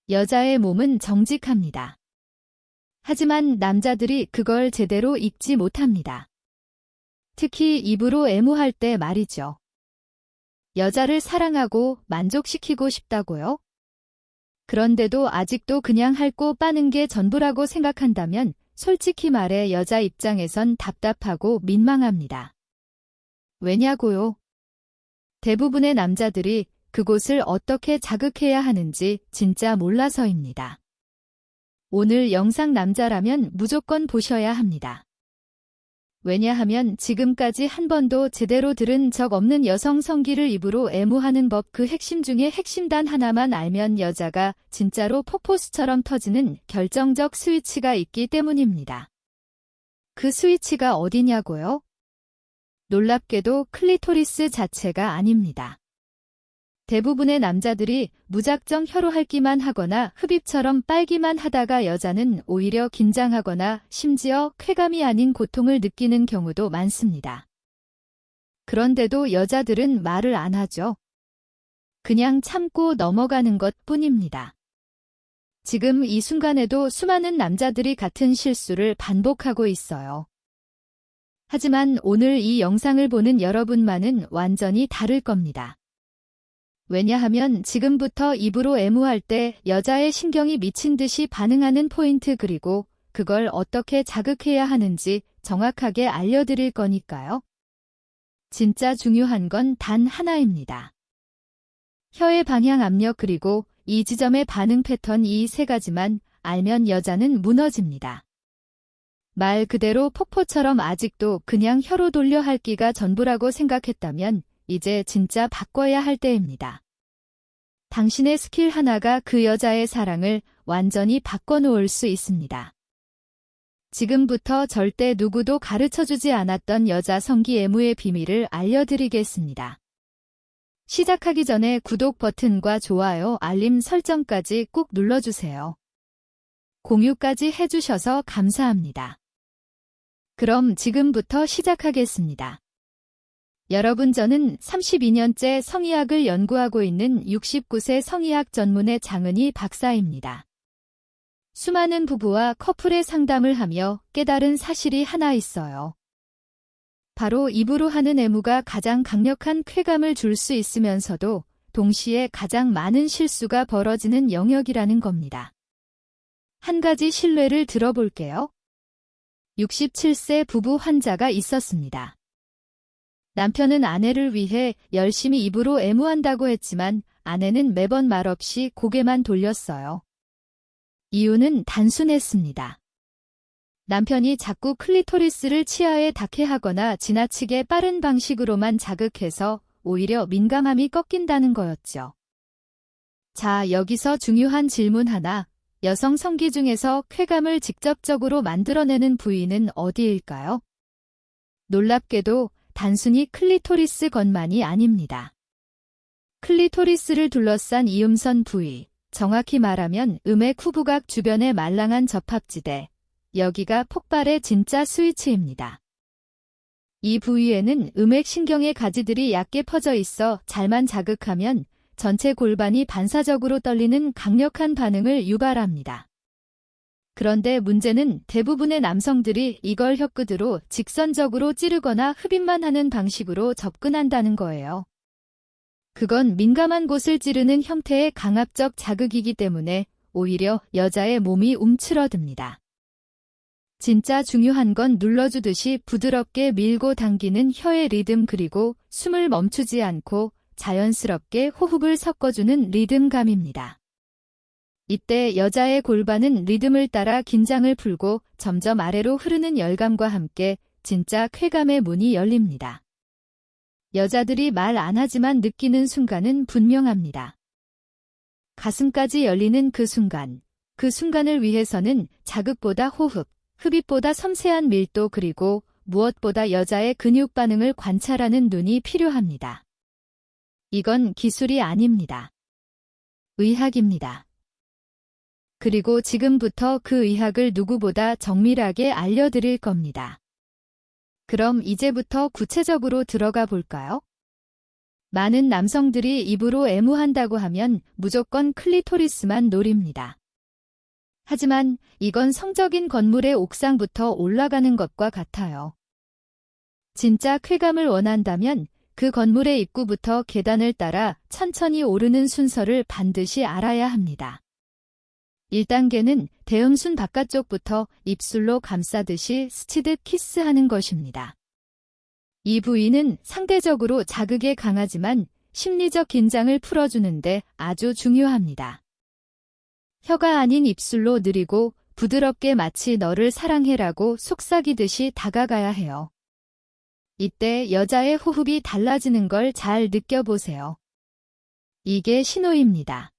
여자의 몸은 정직합니다. 하지만 남자들이 그걸 제대로 읽지 못합니다. 특히 입으로 애무할 때 말이죠. 여자를 사랑하고 만족시키고 싶다고요? 그런데도 아직도 그냥 핥고 빠는 게 전부라고 생각한다면 솔직히 말해 여자 입장에선 답답하고 민망합니다. 왜냐고요? 대부분의 남자들이 그곳을 어떻게 자극해야 하는지 진짜 몰라서입니다. 오늘 영상 남자라면 무조건 보셔야 합니다. 왜냐하면 지금까지 한 번도 제대로 들은 적 없는 여성 성기를 입으로 애무하는 법 그 핵심 중에 핵심 단 하나만 알면 여자가 진짜로 폭포수처럼 터지는 결정적 스위치가 있기 때문입니다. 그 스위치가 어디냐고요? 놀랍게도 클리토리스 자체가 아닙니다. 대부분의 남자들이 무작정 혀로 핥기만 하거나 흡입처럼 빨기만 하다가 여자는 오히려 긴장하거나 심지어 쾌감이 아닌 고통을 느끼는 경우도 많습니다. 그런데도 여자들은 말을 안 하죠. 그냥 참고 넘어가는 것 뿐입니다. 지금 이 순간에도 수많은 남자들이 같은 실수를 반복하고 있어요. 하지만 오늘 이 영상을 보는 여러분만은 완전히 다를 겁니다. 왜냐하면 지금부터 입으로 애무할 때 여자의 신경이 미친 듯이 반응하는 포인트 그리고 그걸 어떻게 자극해야 하는지 정확하게 알려드릴 거니까요. 진짜 중요한 건 단 하나입니다. 혀의 방향 압력 그리고 이 지점의 반응 패턴 이 세 가지만 알면 여자는 무너집니다. 말 그대로 폭포처럼 아직도 그냥 혀로 돌려 핥기가 전부라고 생각했다면 이제 진짜 바꿔야 할 때입니다. 당신의 스킬 하나가 그 여자의 사랑을 완전히 바꿔놓을 수 있습니다. 지금부터 절대 누구도 가르쳐주지 않았던 여자 성기 애무의 비밀을 알려드리겠습니다. 시작하기 전에 구독 버튼과 좋아요, 알림 설정까지 꾹 눌러주세요. 공유까지 해주셔서 감사합니다. 그럼 지금부터 시작하겠습니다. 여러분 저는 32년째 성의학을 연구하고 있는 69세 성의학 전문의 장은희 박사입니다. 수많은 부부와 커플의 상담을 하며 깨달은 사실이 하나 있어요. 바로 입으로 하는 애무가 가장 강력한 쾌감을 줄 수 있으면서도 동시에 가장 많은 실수가 벌어지는 영역이라는 겁니다. 한 가지 신뢰를 들어볼게요. 67세 부부 환자가 있었습니다. 남편은 아내를 위해 열심히 입으로 애무한다고 했지만 아내는 매번 말없이 고개만 돌렸어요. 이유는 단순했습니다. 남편이 자꾸 클리토리스를 치아에 닿게 하거나 지나치게 빠른 방식으로만 자극해서 오히려 민감함이 꺾인다는 거였죠. 자, 여기서 중요한 질문 하나. 여성 성기 중에서 쾌감을 직접적으로 만들어내는 부위는 어디일까요? 놀랍게도 단순히 클리토리스 건만이 아닙니다. 클리토리스를 둘러싼 이음선 부위, 정확히 말하면 음액 후부각 주변의 말랑한 접합지대, 여기가 폭발의 진짜 스위치입니다. 이 부위에는 음액신경의 가지들이 얕게 퍼져 있어 잘만 자극하면 전체 골반이 반사적으로 떨리는 강력한 반응을 유발합니다. 그런데 문제는 대부분의 남성들이 이걸 혀끝으로 직선적으로 찌르거나 흡입만 하는 방식으로 접근한다는 거예요. 그건 민감한 곳을 찌르는 형태의 강압적 자극이기 때문에 오히려 여자의 몸이 움츠러듭니다. 진짜 중요한 건 눌러주듯이 부드럽게 밀고 당기는 혀의 리듬 그리고 숨을 멈추지 않고 자연스럽게 호흡을 섞어주는 리듬감입니다. 이때 여자의 골반은 리듬을 따라 긴장을 풀고 점점 아래로 흐르는 열감과 함께 진짜 쾌감의 문이 열립니다. 여자들이 말 안 하지만 느끼는 순간은 분명합니다. 가슴까지 열리는 그 순간을 위해서는 자극보다 호흡, 흡입보다 섬세한 밀도 그리고 무엇보다 여자의 근육 반응을 관찰하는 눈이 필요합니다. 이건 기술이 아닙니다. 의학입니다. 그리고 지금부터 그 의학을 누구보다 정밀하게 알려드릴 겁니다. 그럼 이제부터 구체적으로 들어가 볼까요? 많은 남성들이 입으로 애무한다고 하면 무조건 클리토리스만 노립니다. 하지만 이건 성적인 건물의 옥상부터 올라가는 것과 같아요. 진짜 쾌감을 원한다면 그 건물의 입구부터 계단을 따라 천천히 오르는 순서를 반드시 알아야 합니다. 1단계는 대음순 바깥쪽부터 입술로 감싸듯이 스치듯 키스하는 것입니다. 이 부위는 상대적으로 자극에 강하지만 심리적 긴장을 풀어주는데 아주 중요합니다. 혀가 아닌 입술로 느리고 부드럽게 마치 너를 사랑해라고 속삭이듯이 다가가야 해요. 이때 여자의 호흡이 달라지는 걸 잘 느껴보세요. 이게 신호입니다.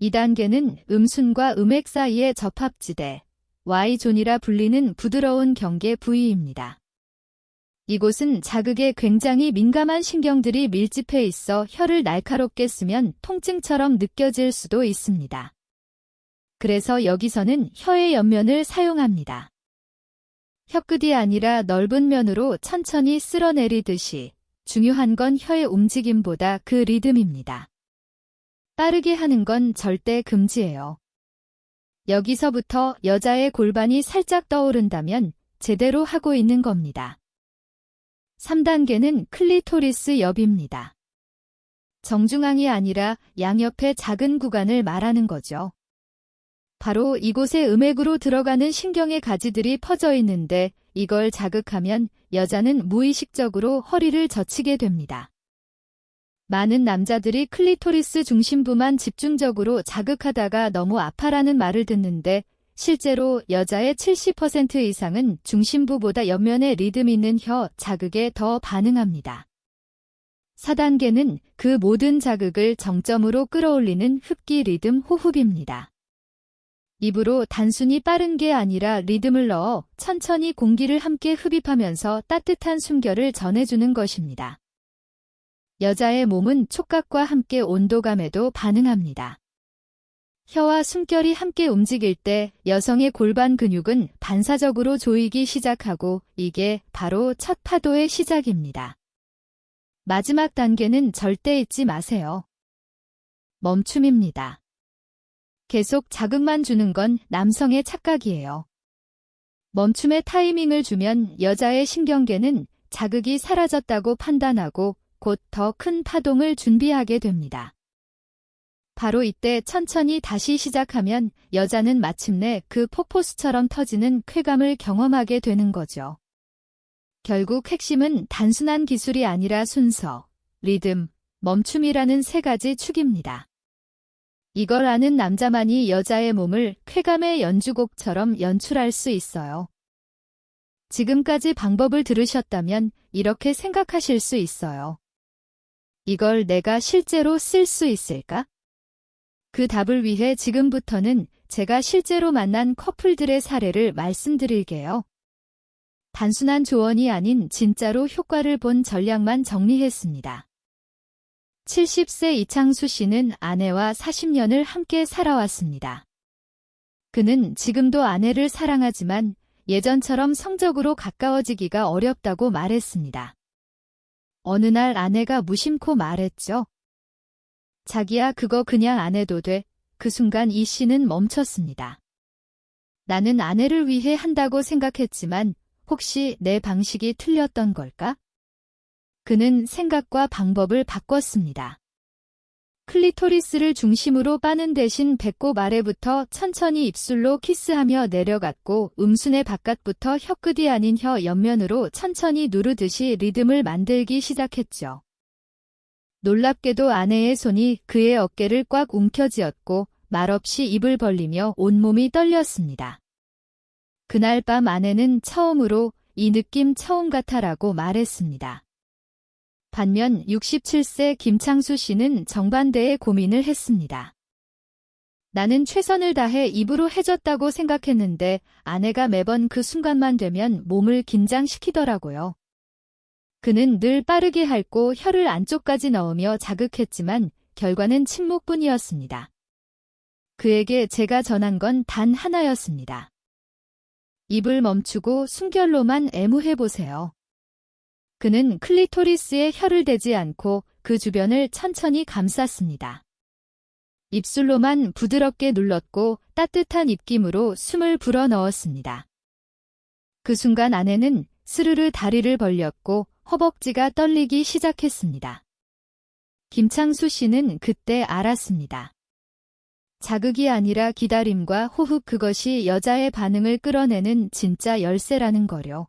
2단계는 음순과 음액 사이의 접합지대, Y존이라 불리는 부드러운 경계 부위입니다. 이곳은 자극에 굉장히 민감한 신경들이 밀집해 있어 혀를 날카롭게 쓰면 통증처럼 느껴질 수도 있습니다. 그래서 여기서는 혀의 옆면을 사용합니다. 혀끝이 아니라 넓은 면으로 천천히 쓸어내리듯이 중요한 건 혀의 움직임보다 그 리듬입니다. 빠르게 하는 건 절대 금지예요. 여기서부터 여자의 골반이 살짝 떠오른다면 제대로 하고 있는 겁니다. 3단계는 클리토리스 옆입니다. 정중앙이 아니라 양옆의 작은 구간을 말하는 거죠. 바로 이곳에 음액으로 들어가는 신경의 가지들이 퍼져 있는데 이걸 자극하면 여자는 무의식적으로 허리를 젖히게 됩니다. 많은 남자들이 클리토리스 중심부만 집중적으로 자극하다가 너무 아파라는 말을 듣는데 실제로 여자의 70% 이상은 중심부보다 옆면에 리듬 있는 혀 자극에 더 반응합니다. 4단계는 그 모든 자극을 정점으로 끌어올리는 흡기 리듬 호흡입니다. 입으로 단순히 빠른 게 아니라 리듬을 넣어 천천히 공기를 함께 흡입하면서 따뜻한 숨결을 전해주는 것입니다. 여자의 몸은 촉각과 함께 온도감에도 반응합니다. 혀와 숨결이 함께 움직일 때 여성의 골반 근육은 반사적으로 조이기 시작하고 이게 바로 첫 파도의 시작입니다. 마지막 단계는 절대 잊지 마세요. 멈춤입니다. 계속 자극만 주는 건 남성의 착각이에요. 멈춤의 타이밍을 주면 여자의 신경계는 자극이 사라졌다고 판단하고 곧 더 큰 파동을 준비하게 됩니다. 바로 이때 천천히 다시 시작하면 여자는 마침내 그 폭포수처럼 터지는 쾌감을 경험하게 되는 거죠. 결국 핵심은 단순한 기술이 아니라 순서, 리듬, 멈춤이라는 세 가지 축입니다. 이걸 아는 남자만이 여자의 몸을 쾌감의 연주곡처럼 연출할 수 있어요. 지금까지 방법을 들으셨다면 이렇게 생각하실 수 있어요. 이걸 내가 실제로 쓸 수 있을까? 그 답을 위해 지금부터는 제가 실제로 만난 커플들의 사례를 말씀드릴게요. 단순한 조언이 아닌 진짜로 효과를 본 전략만 정리했습니다. 70세 이창수 씨는 아내와 40년을 함께 살아왔습니다. 그는 지금도 아내를 사랑하지만 예전처럼 성적으로 가까워지기가 어렵다고 말했습니다. 어느 날 아내가 무심코 말했죠. 자기야, 그거 그냥 안 해도 돼. 그 순간 이 씨는 멈췄습니다. 나는 아내를 위해 한다고 생각했지만 혹시 내 방식이 틀렸던 걸까? 그는 생각과 방법을 바꿨습니다. 클리토리스를 중심으로 빠는 대신 배꼽 아래부터 천천히 입술로 키스하며 내려갔고 음순의 바깥부터 혀끝이 아닌 혀 옆면으로 천천히 누르듯이 리듬을 만들기 시작했죠. 놀랍게도 아내의 손이 그의 어깨를 꽉 움켜쥐었고 말없이 입을 벌리며 온몸이 떨렸습니다. 그날 밤 아내는 처음으로 이 느낌 처음 같아라고 말했습니다. 반면 67세 김창수 씨는 정반대의 고민을 했습니다. 나는 최선을 다해 입으로 해줬다고 생각했는데 아내가 매번 그 순간만 되면 몸을 긴장시키더라고요. 그는 늘 빠르게 핥고 혀를 안쪽까지 넣으며 자극했지만 결과는 침묵뿐이었습니다. 그에게 제가 전한 건 단 하나였습니다. 입을 멈추고 숨결로만 애무해보세요. 그는 클리토리스에 혀를 대지 않고 그 주변을 천천히 감쌌습니다. 입술로만 부드럽게 눌렀고 따뜻한 입김으로 숨을 불어넣었습니다. 그 순간 아내는 스르르 다리를 벌렸고 허벅지가 떨리기 시작했습니다. 김창수 씨는 그때 알았습니다. 자극이 아니라 기다림과 호흡, 그것이 여자의 반응을 끌어내는 진짜 열쇠라는 거요.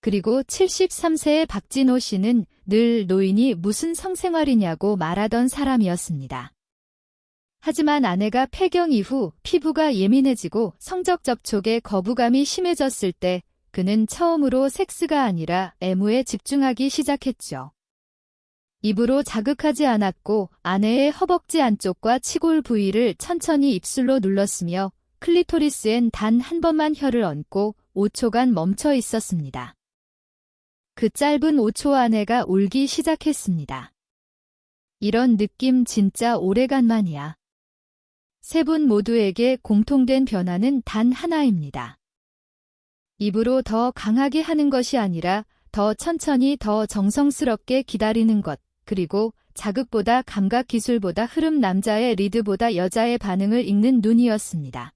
그리고 73세의 박진호 씨는 늘 노인이 무슨 성생활이냐고 말하던 사람이었습니다. 하지만 아내가 폐경 이후 피부가 예민해지고 성적 접촉에 거부감이 심해졌을 때 그는 처음으로 섹스가 아니라 애무에 집중하기 시작했죠. 입으로 자극하지 않았고 아내의 허벅지 안쪽과 치골 부위를 천천히 입술로 눌렀으며 클리토리스엔 단 한 번만 혀를 얹고 5초간 멈춰 있었습니다. 그 짧은 5초 아내가 울기 시작했습니다. 이런 느낌 진짜 오래간만이야. 세 분 모두에게 공통된 변화는 단 하나입니다. 입으로 더 강하게 하는 것이 아니라 더 천천히 더 정성스럽게 기다리는 것, 그리고 자극보다 감각, 기술보다 흐름, 남자의 리드보다 여자의 반응을 읽는 눈이었습니다.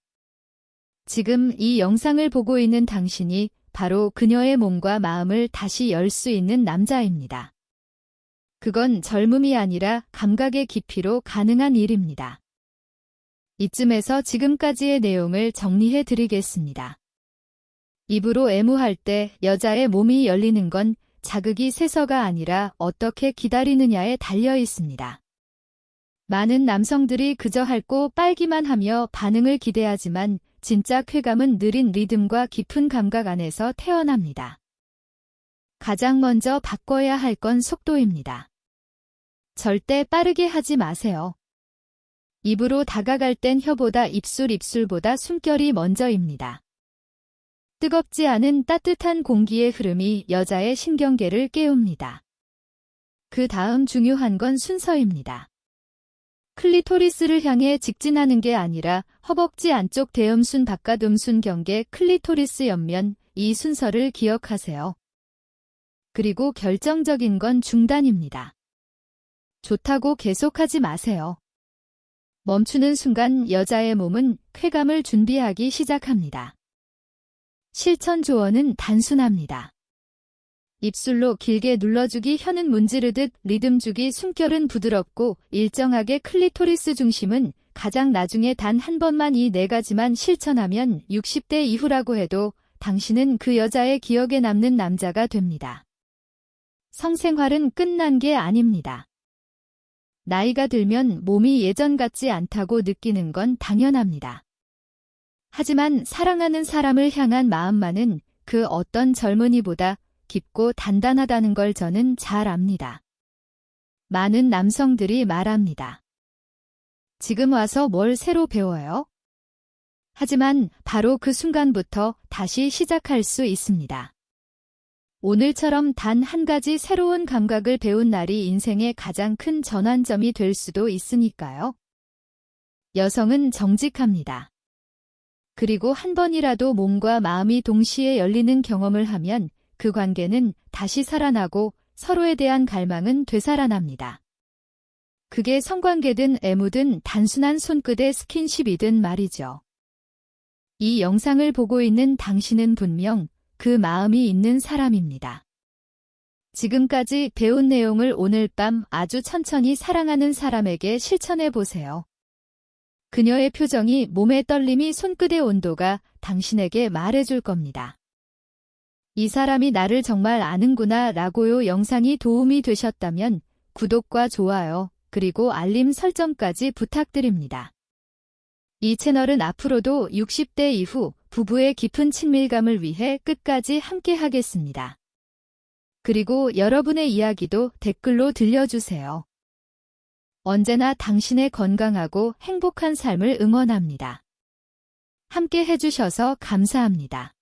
지금 이 영상을 보고 있는 당신이 바로 그녀의 몸과 마음을 다시 열 수 있는 남자입니다. 그건 젊음이 아니라 감각의 깊이로 가능한 일입니다. 이쯤에서 지금까지의 내용을 정리해 드리겠습니다. 입으로 애무할 때 여자의 몸이 열리는 건 자극이 세서가 아니라 어떻게 기다리느냐에 달려 있습니다. 많은 남성들이 그저 핥고 빨기만 하며 반응을 기대하지만 진짜 쾌감은 느린 리듬과 깊은 감각 안에서 태어납니다. 가장 먼저 바꿔야 할 건 속도입니다. 절대 빠르게 하지 마세요. 입으로 다가갈 땐 혀보다 입술보다 숨결이 먼저입니다. 뜨겁지 않은 따뜻한 공기의 흐름이 여자의 신경계를 깨웁니다. 그 다음 중요한 건 순서입니다. 클리토리스를 향해 직진하는 게 아니라 허벅지 안쪽 대음순 바깥 음순 경계 클리토리스 옆면, 이 순서를 기억하세요. 그리고 결정적인 건 중단입니다. 좋다고 계속하지 마세요. 멈추는 순간 여자의 몸은 쾌감을 준비하기 시작합니다. 실천 조언은 단순합니다. 입술로 길게 눌러주기, 혀는 문지르듯 리듬 주기, 숨결은 부드럽고 일정하게, 클리토리스 중심은 가장 나중에 단 한 번만. 이 네 가지만 실천하면 60대 이후라고 해도 당신은 그 여자의 기억에 남는 남자가 됩니다. 성생활은 끝난 게 아닙니다. 나이가 들면 몸이 예전 같지 않다고 느끼는 건 당연합니다. 하지만 사랑하는 사람을 향한 마음만은 그 어떤 젊은이보다 깊고 단단하다는 걸 저는 잘 압니다. 많은 남성들이 말합니다. 지금 와서 뭘 새로 배워요? 하지만 바로 그 순간부터 다시 시작할 수 있습니다. 오늘처럼 단 한 가지 새로운 감각을 배운 날이 인생의 가장 큰 전환점이 될 수도 있으니까요. 여성은 정직합니다. 그리고 한 번이라도 몸과 마음이 동시에 열리는 경험을 하면 그 관계는 다시 살아나고 서로에 대한 갈망은 되살아납니다. 그게 성관계든 애무든 단순한 손끝의 스킨십이든 말이죠. 이 영상을 보고 있는 당신은 분명 그 마음이 있는 사람입니다. 지금까지 배운 내용을 오늘 밤 아주 천천히 사랑하는 사람에게 실천해 보세요. 그녀의 표정이, 몸의 떨림이, 손끝의 온도가 당신에게 말해줄 겁니다. 이 사람이 나를 정말 아는구나 라고요. 영상이 도움이 되셨다면 구독과 좋아요, 그리고 알림 설정까지 부탁드립니다. 이 채널은 앞으로도 60대 이후 부부의 깊은 친밀감을 위해 끝까지 함께 하겠습니다. 그리고 여러분의 이야기도 댓글로 들려주세요. 언제나 당신의 건강하고 행복한 삶을 응원합니다. 함께 해주셔서 감사합니다.